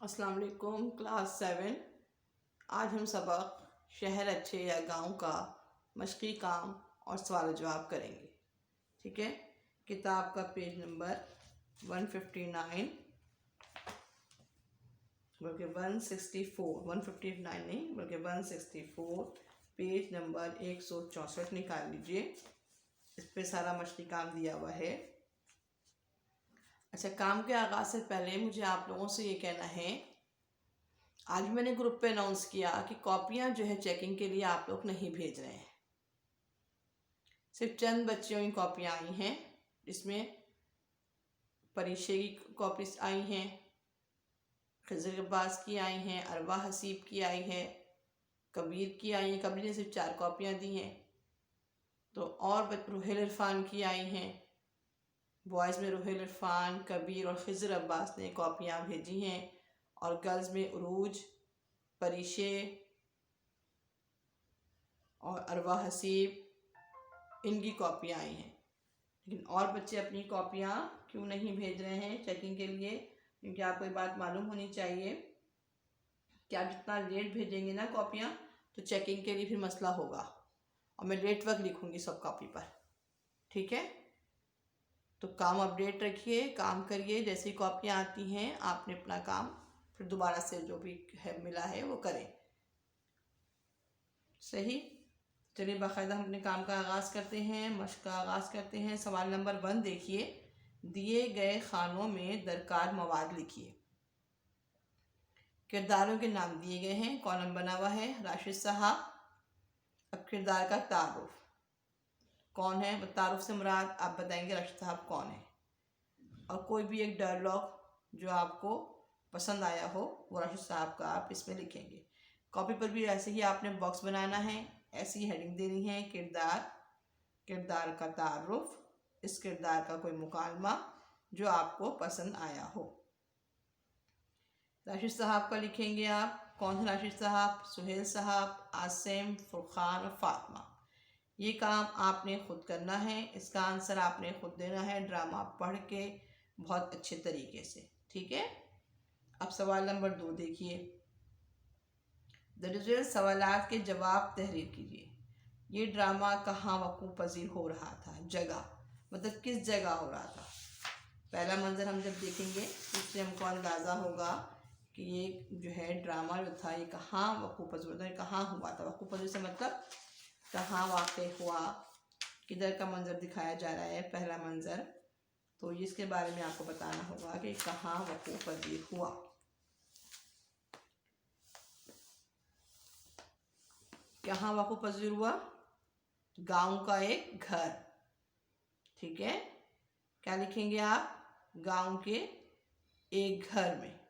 अस्सलाम वालेकुम क्लास 7। आज हम सबक शहर अच्छे या गांव का मशक़ी काम और सवाल जवाब करेंगे। ठीक है, किताब का पेज नंबर 159 बल्कि 159 नहीं बल्कि 164, पेज नंबर 164 निकाल लीजिए। इस पे सारा मशक़ी काम दिया हुआ है। अच्छा, काम के आगाज़ से पहले मुझे आप लोगों से ये कहना है, आज मैंने ग्रुप पे अनाउंस किया कि कॉपियां जो है चेकिंग के लिए आप लोग नहीं भेज रहे हैं। सिर्फ चंद बच्चों की कॉपियां आई हैं, इसमें परीशे की कॉपीज आई हैं, खिज़र अब्बास की आई हैं, अरवा हसीब की आई है, कबीर की आई है। कबीर ने सिर्फ 4 कॉपियां दी हैं। तो और रुहेल इरफान की आई हैं। बॉयज़ में रुहेल इरफान, कबीर और खिज़र अब्बास ने कॉपियां भेजी हैं। और गर्ल्स में उरूज, परीशे और अरवा हसीब, इनकी कॉपियाँ आई हैं। लेकिन और बच्चे अपनी कॉपियाँ क्यों नहीं भेज रहे हैं चेकिंग के लिए? क्योंकि आपको ये बात मालूम होनी चाहिए कि आप जितना लेट भेजेंगे ना कॉपियाँ, तो चेकिंग के लिए फिर मसला होगा और मैं लेट वर्क लिखूँगी सब कॉपी पर। ठीक है, तो काम अपडेट रखिए, काम करिए। जैसी कॉपियाँ आती हैं आपने अपना काम फिर दोबारा से जो भी है मिला है वो करें। सही, चलिए बाकायदा हम अपने काम का आगाज़ करते हैं, मश्क का आगाज़ करते हैं। सवाल नंबर 1 देखिए, दिए गए खानों में दरकार मवाद लिखिए। किरदारों के नाम दिए गए हैं, कॉलम बना हुआ है, राशिद साहब। अब किरदार का तारुफ कौन है, तारुफ से मुराद आप बताएंगे राशिद साहब कौन है। और कोई भी एक डायलॉग जो आपको पसंद आया हो वो राशिद साहब का आप इसमें लिखेंगे। कॉपी पर भी ऐसे ही आपने बॉक्स बनाना है, ऐसी हेडिंग देनी है, किरदार, किरदार का तारुफ, इस किरदार का कोई मुकालमा जो आपको पसंद आया हो। राशिद साहब का लिखेंगे आप, कौन है राशिद साहब? सुहेल साहब, आसिम, फुरखान और फातिमा। ये काम आपने खुद करना है, इसका आंसर आपने खुद देना है ड्रामा पढ़ के बहुत अच्छे तरीके से। ठीक है, अब सवाल नंबर 2 देखिए, दर्ज सवालात के जवाब तहरीर कीजिए। ये ड्रामा कहाँ वक़ूफ़ पज़ीर हो रहा था? जगह मतलब किस जगह हो रहा था? पहला मंजर हम जब देखेंगे उससे हमको अंदाज़ा होगा कि ये जो है ड्रामा जो था ये कहाँ वक़ूफ़ पज़ीर होता है, कहाँ हुआ था। वक़ूफ़ पज़ीर से मतलब कहाँ वाक़ हुआ, किधर का मंजर दिखाया जा रहा है, पहला मंजर। तो इसके बारे में आपको बताना होगा कि कहाँ वक़ूफ़ पज़ीर हुआ। कहाँ वक़ूफ़ पज़ीर हुआ? गांव का एक घर। ठीक है, क्या लिखेंगे आप? गांव के एक घर में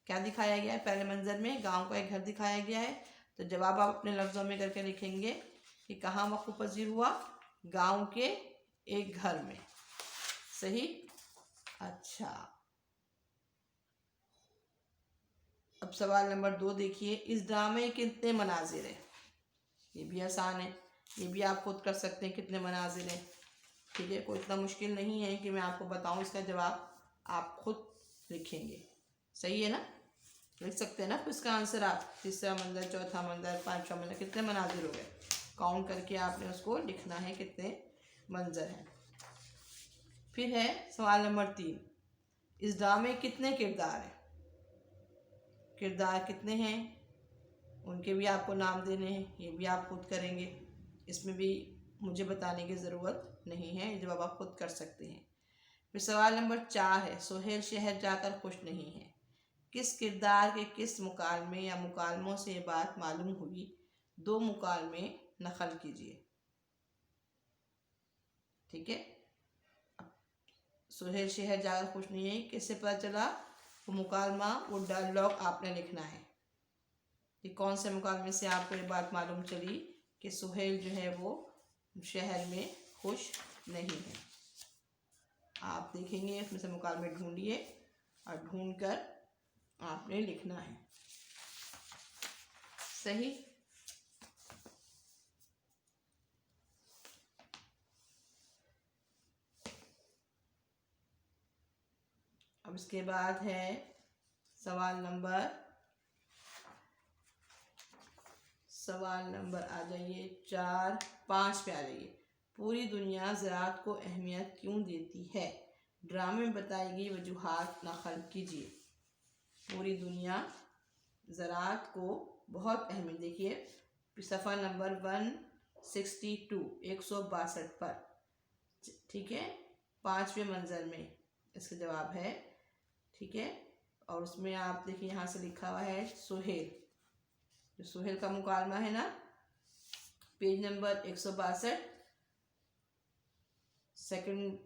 क्या दिखाया गया है? पहले मंजर में गांव का एक घर दिखाया गया है। तो जवाब आप अपने लफ्ज़ों में करके लिखेंगे कि कहाँ वक़ूफ़ पज़ीर हुआ? गांव के एक घर में। सही। अच्छा, अब सवाल नंबर 2 देखिए, इस ड्रामे के कितने मनाजिर हैं? ये भी आसान है, ये भी आप खुद कर सकते हैं, कितने मनाजिर हैं। ठीक है, कोई इतना मुश्किल नहीं है कि मैं आपको बताऊं, इसका जवाब आप खुद लिखेंगे। सही है ना, लिख सकते हैं ना इसका आंसर आप। तीसरा मंजर, चौथा मंजर, पांचवा मंजर, कितने मनाजिर हो गए? काउंट करके आपने उसको लिखना है कितने मंजर हैं। फिर है सवाल नंबर 3, इस ड्रामे कितने किरदार हैं? किरदार कितने हैं उनके भी आपको नाम देने हैं, ये भी आप खुद करेंगे। इसमें भी मुझे बताने की ज़रूरत नहीं है, ये जवाब आप खुद कर सकते हैं। फिर सवाल नंबर 4 है, सुहेल शहर जाकर खुश नहीं है। किस किरदार के किस मुकालमे या मुकालमों से ये बात मालूम हुई? 2 मुकालमे नकल कीजिए। ठीक है, सुहेल शहर जाकर खुश नहीं है किससे पता चला? वो मुकालमा, वो डायलॉग आपने लिखना है कि कौन से मुकालमे से आपको ये बात मालूम चली कि सुहेल जो है वो शहर में खुश नहीं है। आप देखेंगे उसमें से मुकालमे ढूंढिए और ढूंढकर आपने लिखना है। सही। अब इसके बाद है सवाल नंबर आ जाइए 4 5 पे आ जाइए। पूरी दुनिया ज़राअत को अहमियत क्यों देती है? ड्रामे में बताई गई वजूहात नक़ल कीजिए। पूरी दुनिया ज़राअत को बहुत अहमियत, देखिए सफ़ा नंबर 162 162 पर, ठीक है, 5वें मंज़र में इसका जवाब है, ठीक है। और उसमें आप देखिए यहाँ से लिखा हुआ है सुहेल, जो सुहेल का मुकालमा है ना, page number 162 second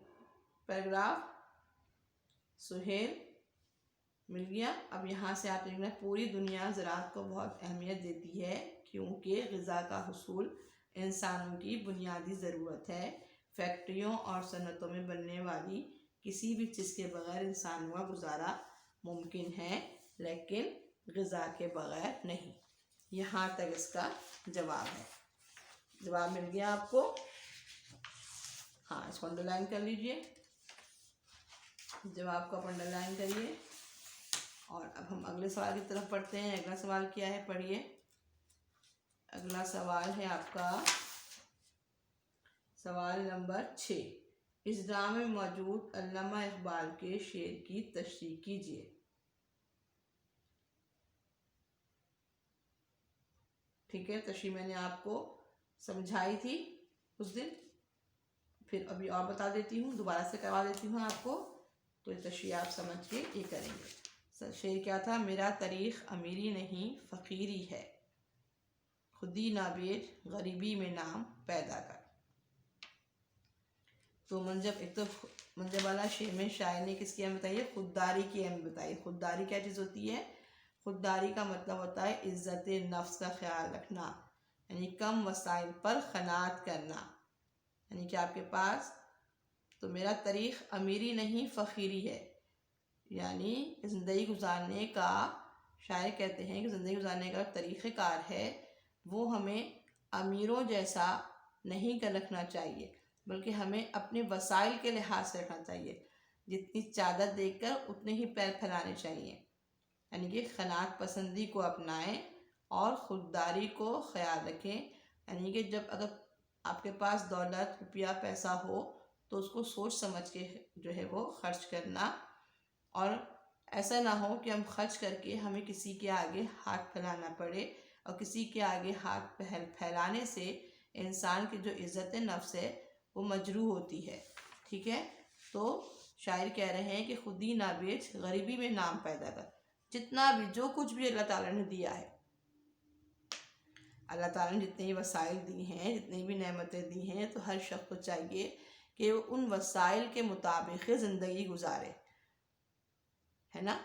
paragraph, Suhail मिल गया। अब यहाँ से आप लिखना पूरी दुनिया ज़राअत को बहुत अहमियत देती है क्योंकि ग़िज़ा का हुसूल इंसानों की बुनियादी ज़रूरत है। फैक्ट्रियों और सनतों में बनने वाली किसी भी चीज़ के बगैर इंसानों का गुजारा मुमकिन है, लेकिन ग़िज़ा के बगैर नहीं। यहाँ तक इसका जवाब है। जवाब मिल गया आपको? हाँ, इसको अंडरलाइन कर लीजिए, जवाब को आप अंडरलाइन करिए। और अब हम अगले सवाल की तरफ पढ़ते हैं। अगला सवाल क्या है, पढ़िए। अगला सवाल है आपका सवाल नंबर 6। इस ड्रामे में मौजूद अल्लामा इकबाल के शेर की तशरीह कीजिए। ठीक है, तशरीह मैंने आपको समझाई थी उस दिन, फिर अभी और बता देती हूँ, दोबारा से करवा देती हूँ आपको, तो ये तशरीह आप समझ के ये करेंगे। शेर क्या था? मेरा तारीख़ अमीरी नहीं फ़कीरी है, खुदी ना बेच गरीबी में नाम पैदा कर। तो मंजब, एक तो मंजब वाला शेर में शायर ने किसकी अहमियत बताई है? खुददारी की अहमियत बताई। खुददारी क्या चीज़ होती है? खुददारी का मतलब होता है इज़्ज़त नफ्स का ख्याल रखना, यानी कम वसाइल पर ख़नात करना, यानी कि आपके पास, तो मेरा तारीख़ अमीरी नहीं फ़कीरी है, यानी ज़िंदगी गुजारने का, शायर कहते हैं कि ज़िंदगी गुजारने का तरीक़ेकार है वो हमें अमीरों जैसा नहीं कर रखना चाहिए, बल्कि हमें अपने वसाइल के लिहाज से रखना चाहिए। जितनी चादर देखकर उतने ही पैर फैलाने चाहिए, यानी कि ख़नात पसंदी को अपनाएं और ख़ुददारी को ख्याल रखें। यानी कि जब अगर आपके पास दौलत, रुपया, पैसा हो तो उसको सोच समझ के जो है वो खर्च करना, और ऐसा ना हो कि हम खर्च करके हमें किसी के आगे हाथ फैलाना पड़े, और किसी के आगे हाथ फैलाने से इंसान की जो इज़्ज़त नफ्स है वो मजरूह होती है। ठीक है, तो शायर कह रहे हैं कि खुद ही ना बेच गरीबी में नाम पैदा कर। जितना भी, जो कुछ भी अल्लाह ताला ने दिया है, अल्लाह ताला ने जितने भी वसाइल दी हैं, जितनी भी नेमतें दी हैं, तो हर शख्स को चाहिए कि वो उन वसाइल के मुताबिक ज़िंदगी गुजारे, है ना,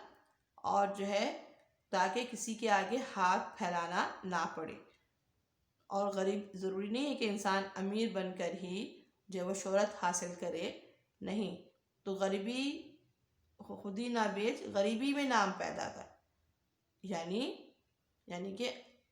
और जो है ताकि किसी के आगे हाथ फैलाना ना पड़े। और गरीब, ज़रूरी नहीं है कि इंसान अमीर बनकर ही जो वो शोहरत हासिल करे, नहीं, तो गरीबी, खुद ही ना बेच गरीबी में नाम पैदा कर, यानी कि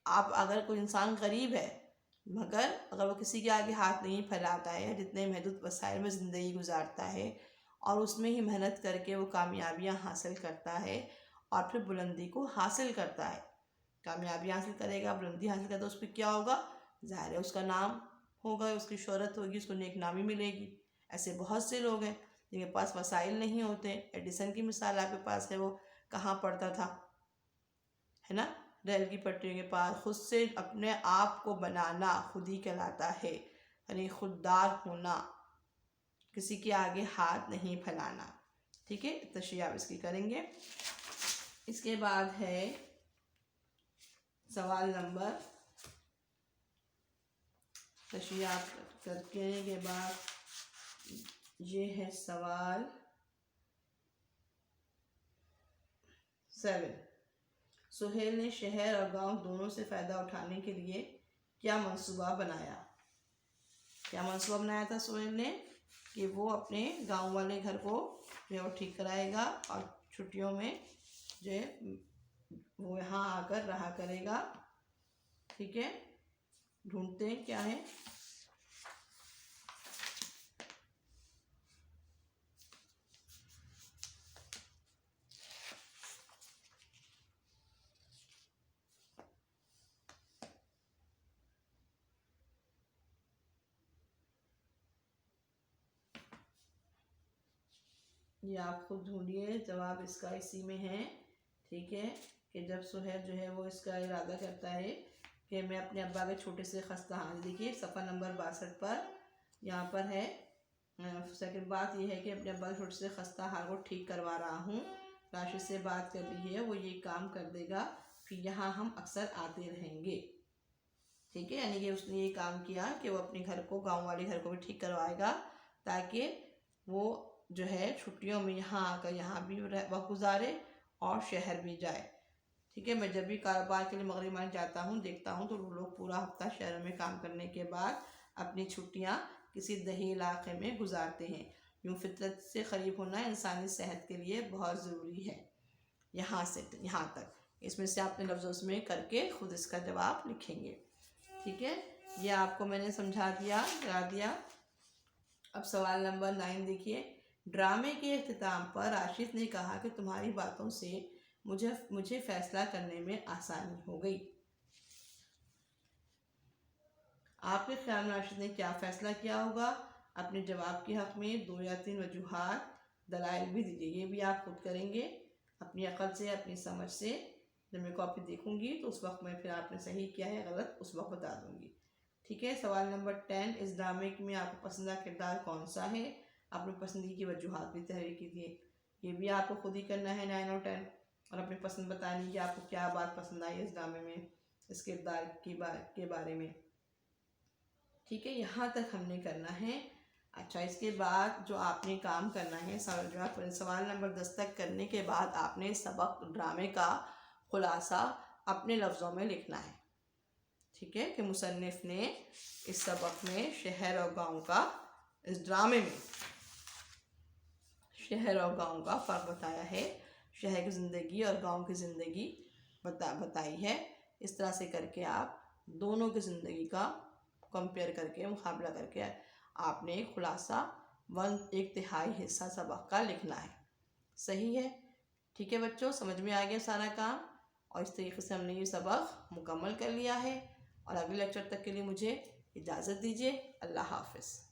आप, अगर कोई इंसान गरीब है मगर अगर वो किसी के आगे हाथ नहीं फैलाता है, जितने महदूद वसाइल में ज़िंदगी गुजारता है और उसमें ही मेहनत करके वो कामयाबियाँ हासिल करता है और फिर बुलंदी को हासिल करता है, कामयाबी हासिल करेगा, बुलंदी हासिल करेगा, तो उस पर क्या होगा? ज़ाहिर है उसका नाम होगा, उसकी शोहरत होगी, उसको नेक नामी मिलेगी। ऐसे बहुत से लोग हैं जिनके पास वसाइल नहीं होते। एडिसन की मिसाल आपके पास है, वो कहाँ पढ़ता था, है ना, रेल की पटरियों के पास। खुद से अपने आप को बनाना खुद ही कहलाता है, यानी खुददार होना, किसी के आगे हाथ नहीं फैलाना। ठीक है, तशरीह आप इसकी करेंगे। इसके बाद है सवाल नंबर, तशरीह आप करने के बाद ये है सवाल 7। सुहेल ने शहर और गांव दोनों से फ़ायदा उठाने के लिए क्या मंसूबा बनाया? क्या मंसूबा बनाया था सुहेल ने? कि वो अपने गांव वाले घर को जो है वो ठीक कराएगा और छुट्टियों में जो है वो यहाँ आकर रहा करेगा। ठीक है, ढूंढते हैं क्या है। ये आप खुद ढूंढिए, जवाब इसका इसी में है। ठीक है, कि जब सुहेल जो है वो इसका इरादा करता है कि मैं अपने अब्बा के छोटे से खस्ता, हाँ देखिए सफ़ा नंबर 62 पर यहाँ पर है। सेकंड बात यह है कि अपने अब्बा के छोटे से खस्ता हाल को ठीक करवा रहा हूँ, राशिद से बात कर ली है, वो ये काम कर देगा, फिर यहाँ हम अक्सर आते रहेंगे। ठीक है, यानी कि उसने ये काम किया कि वो अपने घर को, गांव वाले घर को भी ठीक करवाएगा, ताकि वो जो है छुट्टियों में यहाँ आकर यहाँ भी वक्त गुजारे और शहर भी जाए। ठीक है, मैं जब भी कारोबार के लिए मगरिबान जाता हूँ, देखता हूँ तो लोग पूरा हफ्ता शहरों में काम करने के बाद अपनी छुट्टियाँ किसी दही इलाके में गुजारते हैं। यूँ फितरत से करीब होना इंसानी सेहत के लिए बहुत ज़रूरी है। यहाँ से यहाँ तक इसमें से आपने लफ्ज़ों में करके खुद इसका जवाब लिखेंगे। ठीक है, ये आपको मैंने समझा दिया, करा दिया। अब सवाल नंबर 9 देखिए। ड्रामे के इख्तिताम पर राशिद ने कहा कि तुम्हारी बातों से मुझे फैसला करने में आसानी हो गई। आपके ख्याल में राशिद ने क्या फ़ैसला किया होगा? अपने जवाब के हक़ में 2 या 3 वजूहात दलाइल भी दीजिए। ये भी आप खुद करेंगे अपनी अक़ल से, अपनी समझ से। जब मैं कॉपी देखूंगी तो उस वक्त मैं फिर आपने सही किया है गलत उस वक्त बता दूंगी। ठीक है, सवाल नंबर 10। इस ड्रामे में आपको पसंदीदा किरदार कौन सा है? अपनी पसंदीदा की वजूहात भी तहरीर कीजिए। ये भी आपको खुद ही करना है 9 और 10, और अपनी पसंद बतानी कि आपको क्या बात पसंद आई इस ड्रामे में, इस किरदार के बारे में। ठीक है, यहाँ तक हमने करना है। अच्छा, इसके बाद जो आपने काम करना है, सवाल नंबर 10 तक करने के बाद आपने सबक ड्रामे का खुलासा अपने लफ्ज़ों में लिखना है। ठीक है, कि मुसन्निफ़ ने इस सबक में शहर और गांव का, इस ड्रामे में शहर और गांव का फ़र्क बताया है, शहर की ज़िंदगी और गांव की ज़िंदगी बताई है। इस तरह से करके आप दोनों की ज़िंदगी का कंपेयर करके, मुकाबला करके आपने खुलासा 1/3 हिस्सा सबक का लिखना है। सही है? ठीक है बच्चों, समझ में आ गया सारा काम। और इस तरीके से हमने ये सबक मुकम्मल कर लिया है। और अगले लेक्चर तक के लिए मुझे इजाज़त दीजिए। अल्लाह हाफ़िज़।